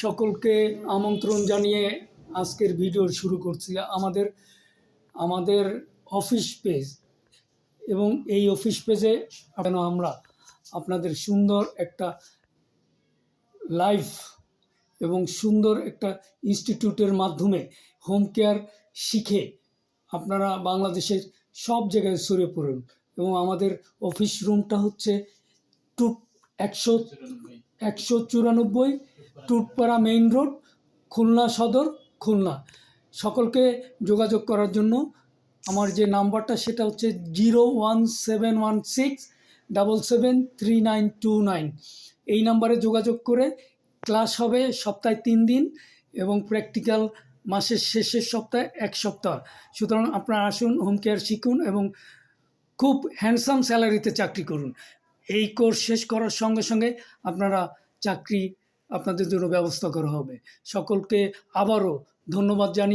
সকলকে আমন্ত্রণ জানিয়ে আজকের ভিডিও শুরু করছি। আমাদের অফিস পেজ এবং এই অফিস পেজে আমরা আপনাদের সুন্দর একটা লাইফ এবং সুন্দর একটা ইনস্টিটিউটের মাধ্যমে হোম কেয়ার শিখে আপনারা বাংলাদেশের সব জায়গায় ছড়িয়ে পড়ুন। এবং আমাদের অফিস রুমটা হচ্ছে 194 টুটপাড়া মেইন রোড, খুলনা সদর, খুলনা। সকলকে যোগাযোগ করার জন্য আমার যে নাম্বারটা সেটা হচ্ছে 01716773929। এই নাম্বারে যোগাযোগ করে ক্লাস হবে সপ্তাহে 3 দিন এবং প্র্যাকটিক্যাল মাসের শেষের সপ্তাহে 1 সপ্তাহ। সুতরাং আপনারা আসুন, হোম কেয়ার শিখুন এবং খুব হ্যান্ডসাম স্যালারিতে চাকরি করুন। এই কোর্স শেষ করার সঙ্গে সঙ্গে আপনারা চাকরি আপনাদের জন্য ব্যবস্থা করা হবে। সকলকে আবারও ধন্যবাদ জানিয়ে